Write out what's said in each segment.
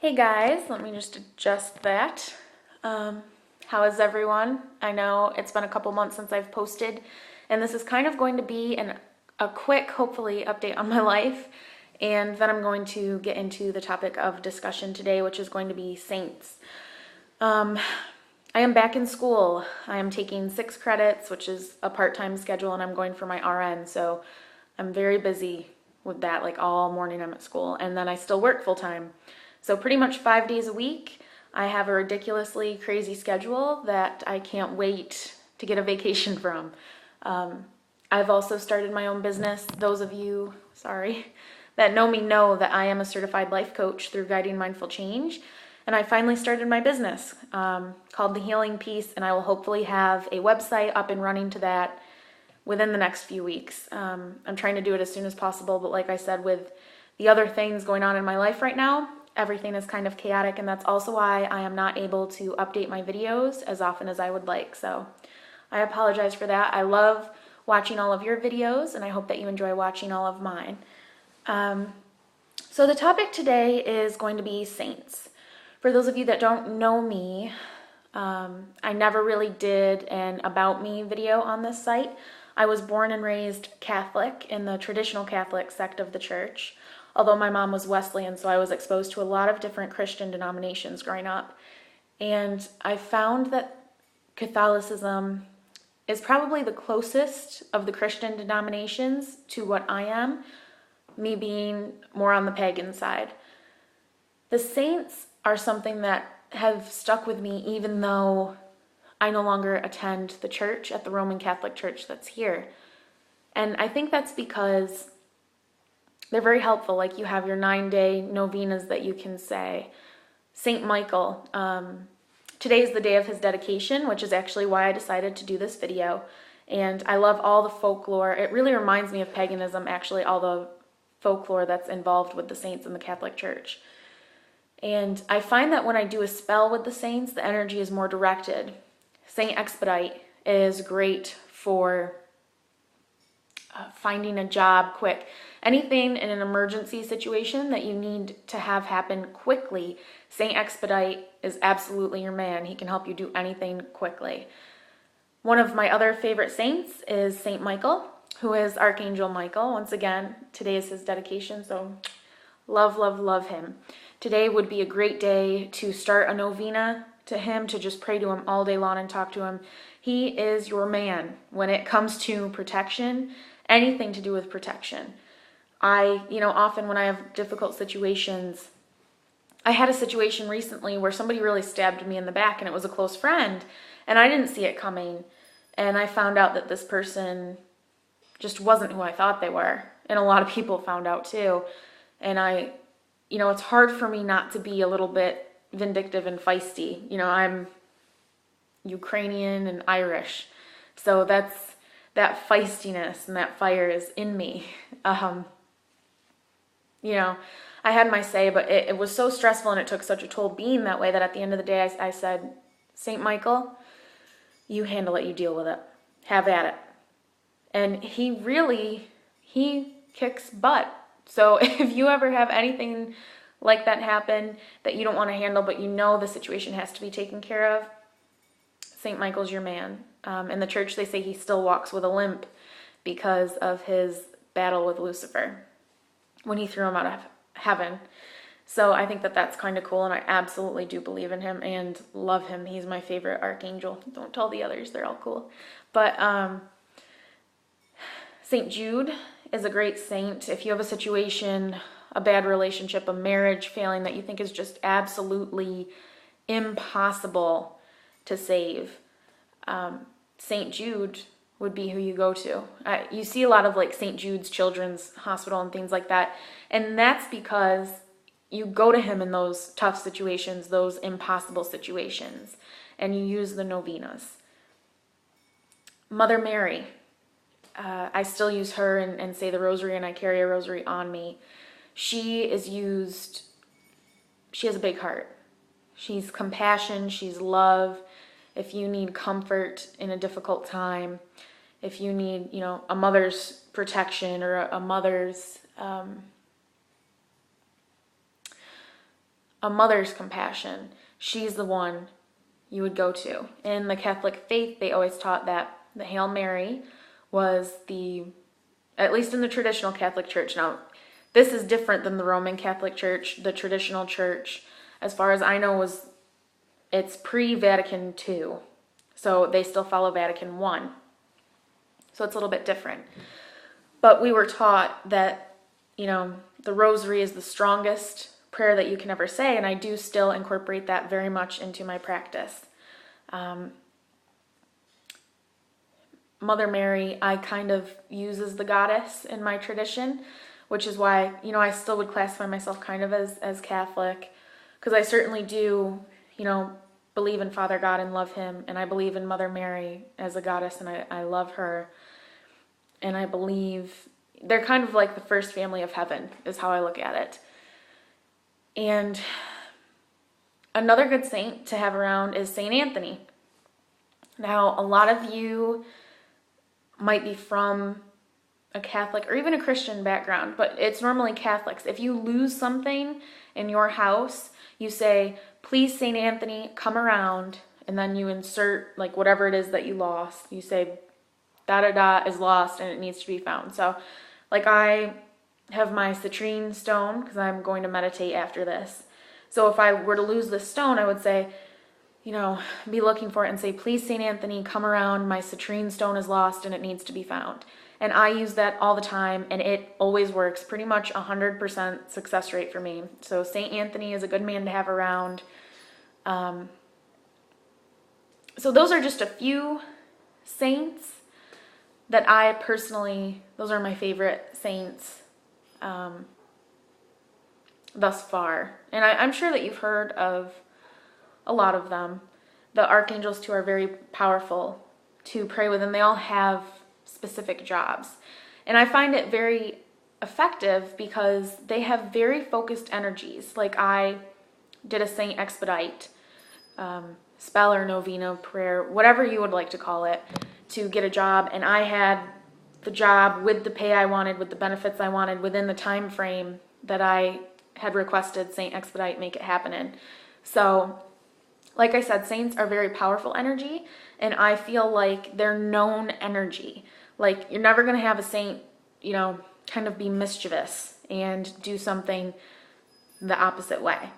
Hey guys, let me just adjust that. How is everyone? I know it's been a couple months since I've posted, and this is kind of going to be a quick, hopefully, update on my life. And then I'm going to get into the topic of discussion today, which is going to be saints. Um, I am back in school. I am taking 6 credits, which is a part-time schedule, and I'm going for my RN. So I'm very busy with that. Like all morning I'm at school, and then I still work full-time. So pretty much 5 days a week. I have a ridiculously crazy schedule that I can't wait to get a vacation from. Um, I've also started my own business. Those of you, that know me know that I am a certified life coach through Guiding Mindful Change. And I finally started my business called The Healing Piece, and I will hopefully have a website up and running to that within the next few weeks. I'm trying to do it as soon as possible, but like I said, with the other things going on in my life right now, everything is kind of chaotic, and that's also why I am not able to update my videos as often as I would like. So I apologize for that. I love watching all of your videos, and I hope that you enjoy watching all of mine. So the topic today is going to be saints. For those of you that don't know me, I never really did an about me video on this site. I was born and raised Catholic in the traditional Catholic sect of the church, although my mom was Wesleyan, so I was exposed to a lot of different Christian denominations growing up. And I found that Catholicism is probably the closest of the Christian denominations to what I am, me being more on the pagan side. The saints are something that have stuck with me even though I no longer attend the church at the Roman Catholic Church that's here. And I think that's because they're very helpful. Like you have your 9-day novenas that you can say. Saint Michael, today is the day of his dedication, which is actually why I decided to do this video. And I love all the folklore. It really reminds me of paganism, actually, all the folklore that's involved with the saints in the Catholic Church. And I find that when I do a spell with the saints, the energy is more directed. Saint Expedite is great for finding a job quick. Anything in an emergency situation that you need to have happen quickly, Saint Expedite is absolutely your man. He can help you do anything quickly. One of my other favorite saints is Saint Michael, who is Archangel Michael. Once again, today is his dedication, so love, love, love him. Today would be a great day to start a novena to him, to just pray to him all day long and talk to him. He is your man when it comes to protection, anything to do with protection. Often when I have difficult situations, I had a situation recently where somebody really stabbed me in the back, and it was a close friend, and I didn't see it coming. And I found out that this person just wasn't who I thought they were. And a lot of people found out too. And it's hard for me not to be a little bit vindictive and feisty. I'm Ukrainian and Irish. So that feistiness and that fire is in me. I had my say, but it was so stressful and it took such a toll being that way that at the end of the day, I said, Saint Michael, you handle it, you deal with it. Have at it. And he kicks butt. So if you ever have anything like that happen that you don't want to handle, but you know the situation has to be taken care of, St. Michael's your man. In the church, they say he still walks with a limp because of his battle with Lucifer when he threw him out of heaven. So I think that that's kind of cool, and I absolutely do believe in him and love him. He's my favorite archangel. Don't tell the others, they're all cool. But St. Jude is a great saint. If you have a situation, a bad relationship, a marriage failing that you think is just absolutely impossible to save, St. Jude would be who you go to. You see a lot of like St. Jude's Children's Hospital and things like that, and that's because you go to him in those tough situations, those impossible situations, and you use the novenas. Mother Mary, I still use her and say the rosary, and I carry a rosary on me. She has a big heart. She's compassion, she's love. If you need comfort in a difficult time, if you need, a mother's protection or a mother's a mother's compassion, she's the one you would go to. In the Catholic faith, they always taught that the Hail Mary was at least in the traditional Catholic Church. Now, this is different than the Roman Catholic Church. The traditional church, as far as I know, it's pre-Vatican II. So they still follow Vatican I. So it's a little bit different. But we were taught that, the rosary is the strongest prayer that you can ever say, and I do still incorporate that very much into my practice. Mother Mary, I kind of use as the goddess in my tradition, which is why, I still would classify myself kind of as Catholic, because I certainly do, believe in Father God and love him, and I believe in Mother Mary as a goddess, and I love her, and I believe they're kind of like the first family of heaven, is how I look at it. And another good saint to have around is Saint Anthony. Now, a lot of you might be from a Catholic or even a Christian background, but it's normally Catholics. If you lose something in your house, you say, please, Saint Anthony, come around, and then you insert like whatever it is that you lost. You say, da-da-da is lost and it needs to be found. So like I have my citrine stone because I'm going to meditate after this. So if I were to lose this stone, I would say, be looking for it and say, please, St. Anthony, come around. My citrine stone is lost and it needs to be found. And I use that all the time, and it always works. Pretty much 100% success rate for me. So St. Anthony is a good man to have around. So those are just a few saints that I personally, those are my favorite saints thus far. And I'm sure that you've heard of a lot of them. The archangels too are very powerful to pray with, and they all have specific jobs. And I find it very effective because they have very focused energies. Like I did a Saint Expedite spell or novena prayer, whatever you would like to call it, to get a job, and I had the job with the pay I wanted, with the benefits I wanted, within the time frame that I had requested Saint Expedite make it happen in. So like I said, saints are very powerful energy, and I feel like they're known energy. Like you're never going to have a saint, kind of be mischievous and do something the opposite way.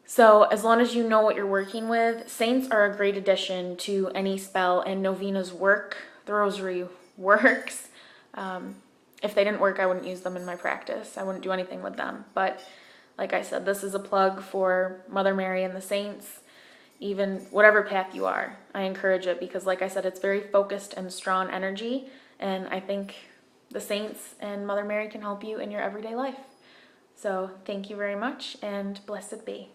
So as long as you know what you're working with, saints are a great addition to any spell, and novenas work. The rosary works. If they didn't work, I wouldn't use them in my practice. I wouldn't do anything with them. But like I said, this is a plug for Mother Mary and the saints. Even whatever path you are, I encourage it because like I said, it's very focused and strong energy. And I think the saints and Mother Mary can help you in your everyday life. So thank you very much, and blessed be.